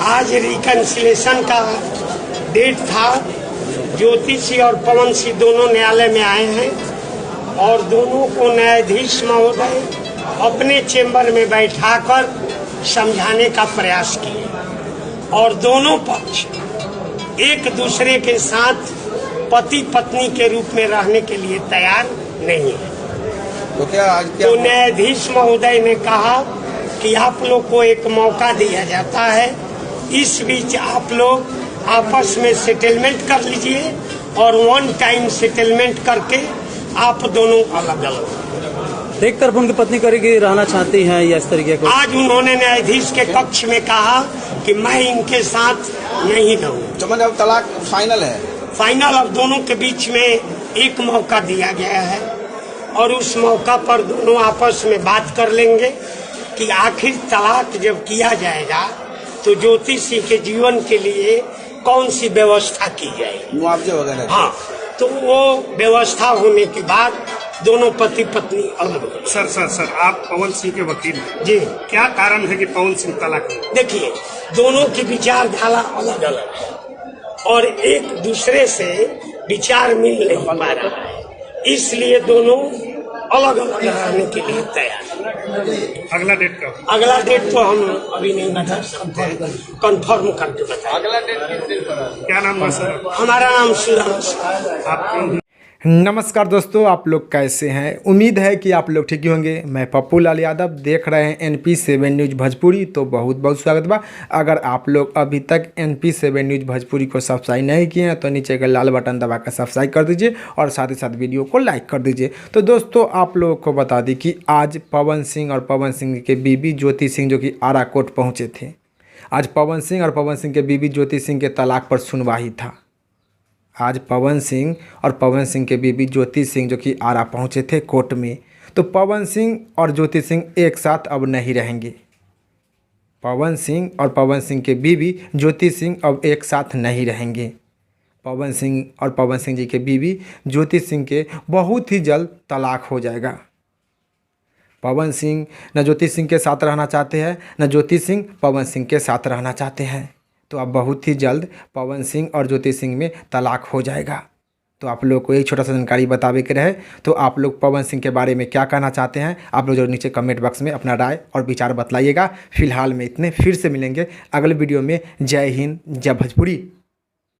आज रिकन्सिलेशन का डेट था। ज्योतिषी और पवन सिंह दोनों न्यायालय में आए हैं और दोनों को न्यायाधीश महोदय अपने चेंबर में बैठाकर समझाने का प्रयास किए और दोनों पक्ष एक दूसरे के साथ पति पत्नी के रूप में रहने के लिए तैयार नहीं है। तो न्यायाधीश महोदय ने कहा कि आप लोग को एक मौका दिया जाता है, इस बीच आप लोग आपस में सेटलमेंट कर लीजिए और वन टाइम सेटलमेंट करके आप दोनों अलग अलग। एक तरफ उनकी पत्नी करेगी रहना चाहती हैं या इस तरीके को। आज उन्होंने न्यायाधीश के कक्ष में कहा कि मैं इनके साथ नहीं रहूँ। चमन अब तलाक फाइनल है, फाइनल। अब दोनों के बीच में एक मौका दिया गया है और उस मौका पर दोनों आपस में बात कर लेंगे कि आखिर तलाक जब किया जाएगा तो ज्योतिषी के जीवन के लिए कौन सी व्यवस्था की जाएगी, मुआवजे वगैरह। हाँ, तो वो व्यवस्था होने के बाद दोनों पति पत्नी अलग हो। सर आप पवन सिंह के वकील हैं जी, क्या कारण है कि पवन सिंह तलाक? देखिए, दोनों की विचारधारा अलग अलग है और एक दूसरे से विचार मिल नहीं पा रहा है, इसलिए दोनों अलग अलग रहने के लिए तैयार। अगला डेट का? अगला डेट तो हम अभी नहीं बता सकते, कंफर्म करके बताएं। अगला डेट किस दिन पर है? क्या नाम है सर? हमारा नाम सुरेश। आप नमस्कार दोस्तों, आप लोग कैसे हैं? उम्मीद है कि आप लोग ठीक ही होंगे। मैं पप्पू लाल यादव, देख रहे हैं NP7 न्यूज़ भोजपुरी। तो बहुत बहुत स्वागत बा। अगर आप लोग अभी तक NP7 न्यूज़ भोजपुरी को सब्सक्राइब नहीं किए हैं तो नीचे का लाल बटन दबा कर सब्सक्राइब कर दीजिए और साथ ही साथ वीडियो को लाइक कर दीजिए। तो दोस्तों, आप लोगों को बता दी कि आज पवन सिंह और पवन सिंह के बीबी ज्योति सिंह जो कि आरा कोर्ट पहुँचे थे। आज पवन सिंह और पवन सिंह के बीबी ज्योति सिंह के तलाक पर सुनवाई था। आज पवन सिंह और पवन सिंह के बीबी ज्योति सिंह जो कि आरा पहुंचे थे कोर्ट में। तो पवन सिंह और ज्योति सिंह एक साथ अब नहीं रहेंगे। पवन सिंह और पवन सिंह के बीबी ज्योति सिंह अब एक साथ नहीं रहेंगे। पवन सिंह और पवन सिंह जी के बीबी ज्योति सिंह के बहुत ही जल्द तलाक हो जाएगा। पवन सिंह न ज्योति सिंह के साथ रहना चाहते हैं, न ज्योति सिंह पवन सिंह के साथ रहना चाहते हैं। तो अब बहुत ही जल्द पवन सिंह और ज्योति सिंह में तलाक हो जाएगा। तो आप लोग को एक छोटा सा जानकारी बतावे के रहे। तो आप लोग पवन सिंह के बारे में क्या कहना चाहते हैं, आप लोग जो नीचे कमेंट बॉक्स में अपना राय और विचार बतलाइएगा। फिलहाल में इतने, फिर से मिलेंगे अगले वीडियो में। जय हिंद, जय भोजपुरी।